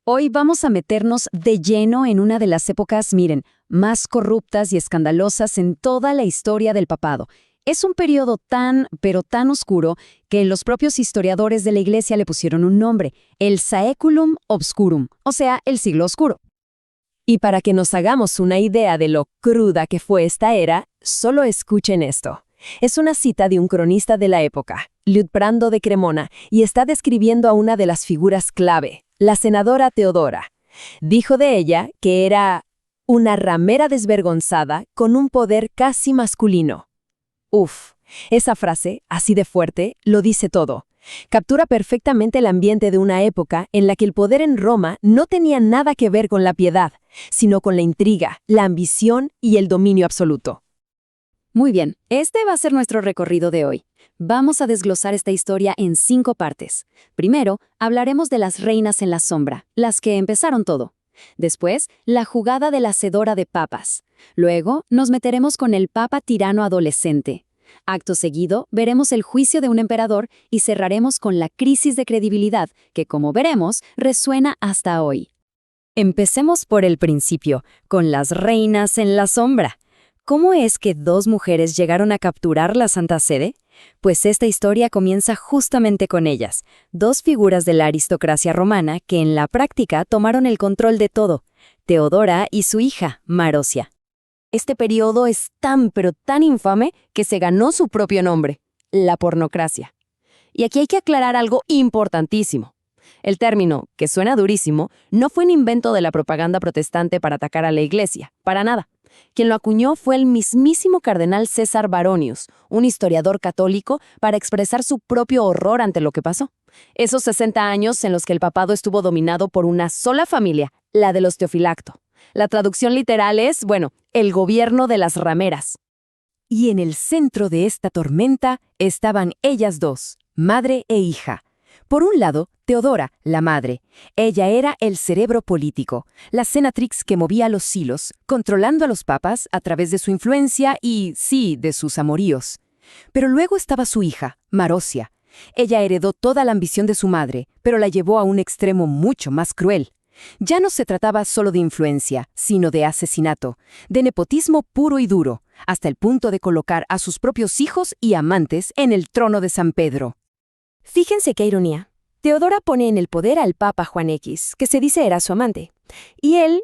Hoy vamos a meternos de lleno en una de las épocas, miren, más corruptas y escandalosas en toda la historia del papado. Es un periodo tan, pero tan oscuro que los propios historiadores de la Iglesia le pusieron un nombre, el Saeculum Obscurum, o sea, el siglo oscuro. Y para que nos hagamos una idea de lo cruda que fue esta era, solo escuchen esto. Es una cita de un cronista de la época, Liutprando de Cremona, y está describiendo a una de las figuras clave, la senadora Teodora. Dijo de ella que era una ramera desvergonzada con un poder casi masculino. Uf, esa frase, así de fuerte, lo dice todo. Captura perfectamente el ambiente de una época en la que el poder en Roma no tenía nada que ver con la piedad, sino con la intriga, la ambición y el dominio absoluto. Muy bien, este va a ser nuestro recorrido de hoy. Vamos a desglosar esta historia en 5 partes. Primero, hablaremos de las reinas en la sombra, las que empezaron todo. Después, la jugada de la hacedora de papas. Luego, nos meteremos con el papa tirano adolescente. Acto seguido, veremos el juicio de un emperador y cerraremos con la crisis de credibilidad, que como veremos, resuena hasta hoy. Empecemos por el principio, con las reinas en la sombra. ¿Cómo es que 2 mujeres llegaron a capturar la Santa Sede? Pues esta historia comienza justamente con ellas, 2 figuras de la aristocracia romana que en la práctica tomaron el control de todo, Teodora y su hija, Marosia. Este periodo es tan pero tan infame que se ganó su propio nombre, la pornocracia. Y aquí hay que aclarar algo importantísimo. El término, que suena durísimo, no fue un invento de la propaganda protestante para atacar a la Iglesia, para nada. Quien lo acuñó fue el mismísimo cardenal César Baronius, un historiador católico, para expresar su propio horror ante lo que pasó. Esos 60 años en los que el papado estuvo dominado por una sola familia, la de los Teofilacto. La traducción literal es, el gobierno de las rameras. Y en el centro de esta tormenta estaban ellas 2, madre e hija. Por un lado, Teodora, la madre. Ella era el cerebro político, la senatrix que movía los hilos, controlando a los papas a través de su influencia y, sí, de sus amoríos. Pero luego estaba su hija, Marosia. Ella heredó toda la ambición de su madre, pero la llevó a un extremo mucho más cruel. Ya no se trataba solo de influencia, sino de asesinato, de nepotismo puro y duro, hasta el punto de colocar a sus propios hijos y amantes en el trono de San Pedro. Fíjense qué ironía. Teodora pone en el poder al Papa Juan X, que se dice era su amante. Y él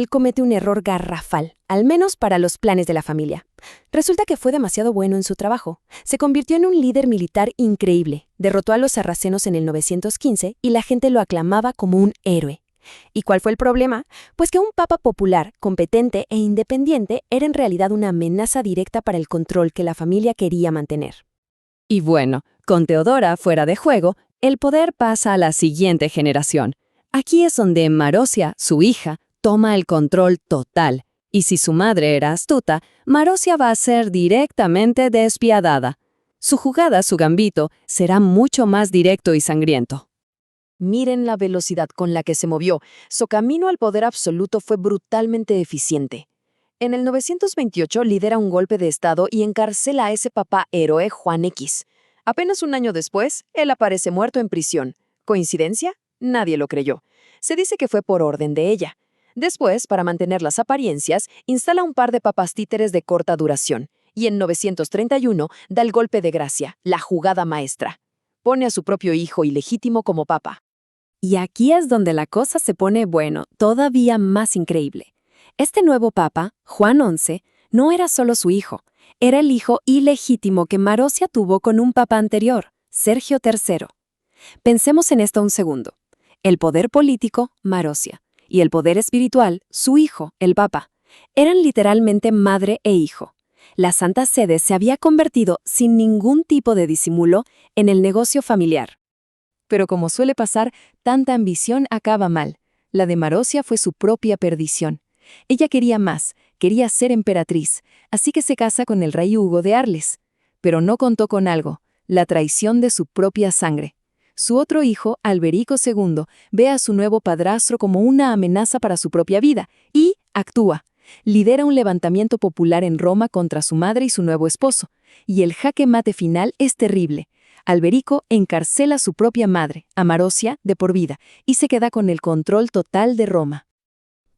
comete un error garrafal, al menos para los planes de la familia. Resulta que fue demasiado bueno en su trabajo. Se convirtió en un líder militar increíble, derrotó a los sarracenos en el 915 y la gente lo aclamaba como un héroe. ¿Y cuál fue el problema? Pues que un papa popular, competente e independiente era en realidad una amenaza directa para el control que la familia quería mantener. Y con Teodora fuera de juego, el poder pasa a la siguiente generación. Aquí es donde Marosia, su hija, toma el control total. Y si su madre era astuta, Marosia va a ser directamente despiadada. Su jugada, su gambito, será mucho más directo y sangriento. Miren la velocidad con la que se movió. Su camino al poder absoluto fue brutalmente eficiente. En el 928 lidera un golpe de estado y encarcela a ese papá héroe Juan X. Apenas un año después, él aparece muerto en prisión. ¿Coincidencia? Nadie lo creyó. Se dice que fue por orden de ella. Después, para mantener las apariencias, instala un par de papas títeres de corta duración. Y en 931 da el golpe de gracia, la jugada maestra. Pone a su propio hijo ilegítimo como papa. Y aquí es donde la cosa se pone, todavía más increíble. Este nuevo papa, Juan XI, no era solo su hijo, era el hijo ilegítimo que Marosia tuvo con un papa anterior, Sergio III. Pensemos en esto un segundo. El poder político, Marosia, y el poder espiritual, su hijo, el papa, eran literalmente madre e hijo. La Santa Sede se había convertido, sin ningún tipo de disimulo, en el negocio familiar. Pero como suele pasar, tanta ambición acaba mal. La de Marosia fue su propia perdición. Ella quería más, quería ser emperatriz, así que se casa con el rey Hugo de Arles. Pero no contó con algo, la traición de su propia sangre. Su otro hijo, Alberico II, ve a su nuevo padrastro como una amenaza para su propia vida y actúa. Lidera un levantamiento popular en Roma contra su madre y su nuevo esposo. Y el jaque mate final es terrible. Alberico encarcela a su propia madre, Amarosia, de por vida, y se queda con el control total de Roma.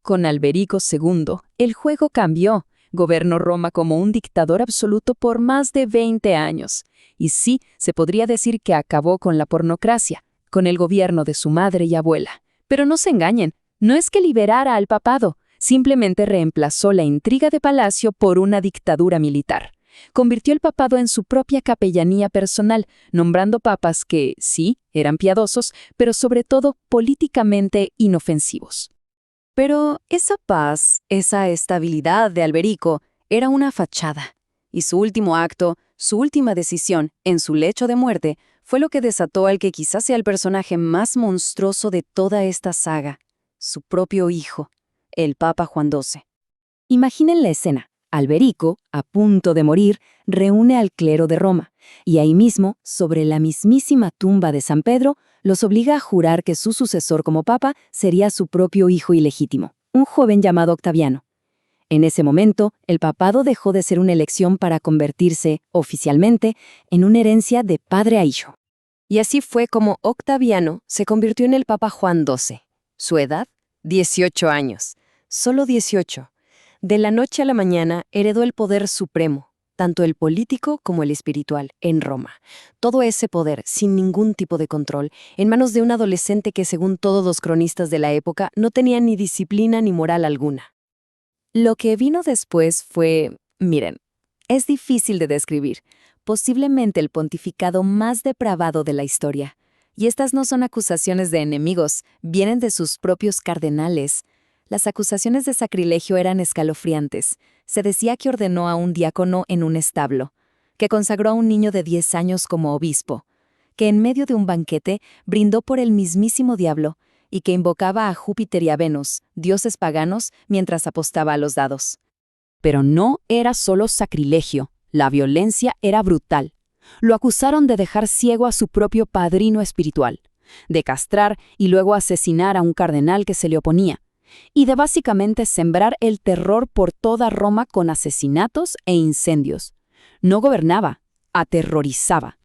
Con Alberico II, el juego cambió. Gobernó Roma como un dictador absoluto por más de 20 años. Y sí, se podría decir que acabó con la pornocracia, con el gobierno de su madre y abuela. Pero no se engañen, no es que liberara al papado, simplemente reemplazó la intriga de palacio por una dictadura militar. Convirtió el papado en su propia capellanía personal, nombrando papas que, sí, eran piadosos, pero sobre todo políticamente inofensivos. Pero esa paz, esa estabilidad de Alberico, era una fachada. Y su último acto, su última decisión, en su lecho de muerte, fue lo que desató al que quizás sea el personaje más monstruoso de toda esta saga, su propio hijo, el Papa Juan XII. Imaginen la escena. Alberico, a punto de morir, reúne al clero de Roma, y ahí mismo, sobre la mismísima tumba de San Pedro, los obliga a jurar que su sucesor como papa sería su propio hijo ilegítimo, un joven llamado Octaviano. En ese momento, el papado dejó de ser una elección para convertirse, oficialmente, en una herencia de padre a hijo. Y así fue como Octaviano se convirtió en el Papa Juan XII. Su edad, 18 años. Solo 18. De la noche a la mañana heredó el poder supremo, tanto el político como el espiritual, en Roma. Todo ese poder, sin ningún tipo de control, en manos de un adolescente que, según todos los cronistas de la época, no tenía ni disciplina ni moral alguna. Lo que vino después fue, miren, es difícil de describir, posiblemente el pontificado más depravado de la historia. Y estas no son acusaciones de enemigos, vienen de sus propios cardenales. Las acusaciones de sacrilegio eran escalofriantes. Se decía que ordenó a un diácono en un establo, que consagró a un niño de 10 años como obispo, que en medio de un banquete brindó por el mismísimo diablo y que invocaba a Júpiter y a Venus, dioses paganos, mientras apostaba a los dados. Pero no era solo sacrilegio, la violencia era brutal. Lo acusaron de dejar ciego a su propio padrino espiritual, de castrar y luego asesinar a un cardenal que se le oponía, y de básicamente sembrar el terror por toda Roma con asesinatos e incendios. No gobernaba, aterrorizaba.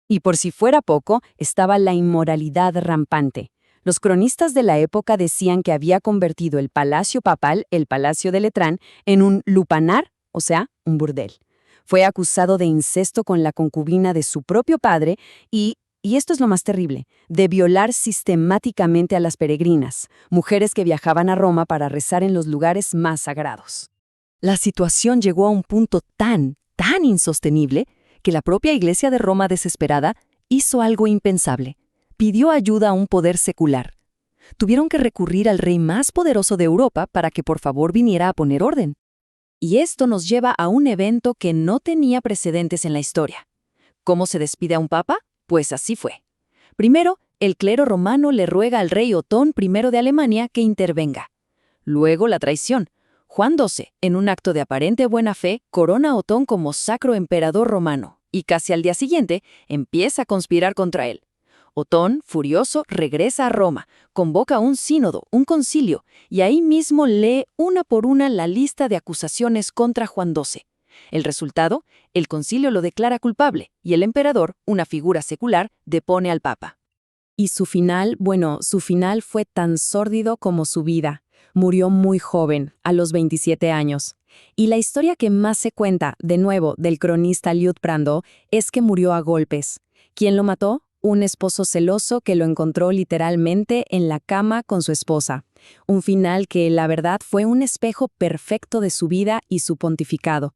Y por si fuera poco, estaba la inmoralidad rampante. Los cronistas de la época decían que había convertido el palacio papal, el Palacio de Letrán, en un lupanar, o sea, un burdel. Fue acusado de incesto con la concubina de su propio padre y esto es lo más terrible, de violar sistemáticamente a las peregrinas, mujeres que viajaban a Roma para rezar en los lugares más sagrados. La situación llegó a un punto tan insostenible que la propia Iglesia de Roma, desesperada, hizo algo impensable. Pidió ayuda a un poder secular. Tuvieron que recurrir al rey más poderoso de Europa para que por favor viniera a poner orden. Y esto nos lleva a un evento que no tenía precedentes en la historia. ¿Cómo se despide a un papa? Pues así fue. Primero, el clero romano le ruega al rey Otón I de Alemania que intervenga. Luego la traición. Juan XII, en un acto de aparente buena fe, corona a Otón como sacro emperador romano, y casi al día siguiente empieza a conspirar contra él. Otón, furioso, regresa a Roma, convoca un sínodo, un concilio, y ahí mismo lee una por una la lista de acusaciones contra Juan XII. El resultado, el concilio lo declara culpable, y el emperador, una figura secular, depone al papa. Y su final fue tan sórdido como su vida. Murió muy joven, a los 27 años. Y la historia que más se cuenta, de nuevo, del cronista Liutprando, es que murió a golpes. ¿Quién lo mató? Un esposo celoso que lo encontró literalmente en la cama con su esposa. Un final que, la verdad, fue un espejo perfecto de su vida y su pontificado.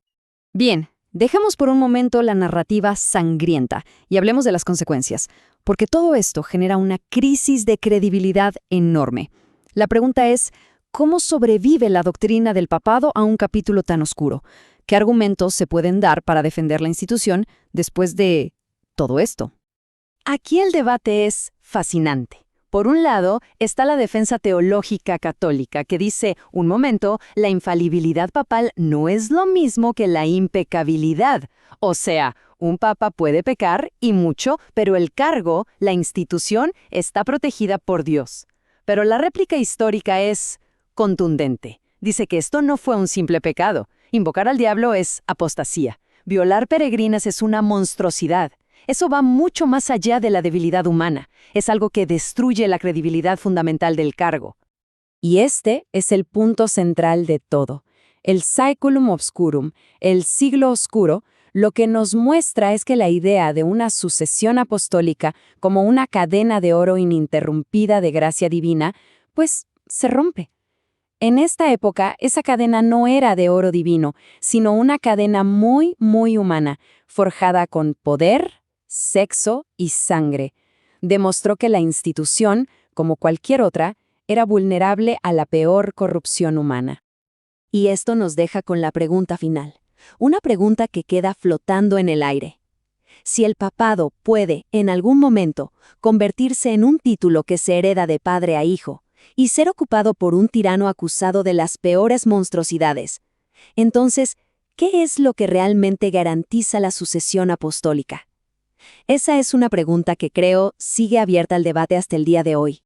Bien, dejemos por un momento la narrativa sangrienta y hablemos de las consecuencias, porque todo esto genera una crisis de credibilidad enorme. La pregunta es, ¿cómo sobrevive la doctrina del papado a un capítulo tan oscuro? ¿Qué argumentos se pueden dar para defender la institución después de todo esto? Aquí el debate es fascinante. Por un lado, está la defensa teológica católica que dice, un momento, la infalibilidad papal no es lo mismo que la impecabilidad. O sea, un papa puede pecar y mucho, pero el cargo, la institución, está protegida por Dios. Pero la réplica histórica es contundente. Dice que esto no fue un simple pecado. Invocar al diablo es apostasía. Violar peregrinas es una monstruosidad. Eso va mucho más allá de la debilidad humana. Es algo que destruye la credibilidad fundamental del cargo. Y este es el punto central de todo. El Saeculum Obscurum, el siglo oscuro, lo que nos muestra es que la idea de una sucesión apostólica como una cadena de oro ininterrumpida de gracia divina, pues se rompe. En esta época, esa cadena no era de oro divino, sino una cadena muy, muy humana, forjada con poder, sexo y sangre. Demostró que la institución, como cualquier otra, era vulnerable a la peor corrupción humana. Y esto nos deja con la pregunta final. Una pregunta que queda flotando en el aire. Si el papado puede, en algún momento, convertirse en un título que se hereda de padre a hijo, y ser ocupado por un tirano acusado de las peores monstruosidades, entonces, ¿qué es lo que realmente garantiza la sucesión apostólica? Esa es una pregunta que creo sigue abierta al debate hasta el día de hoy.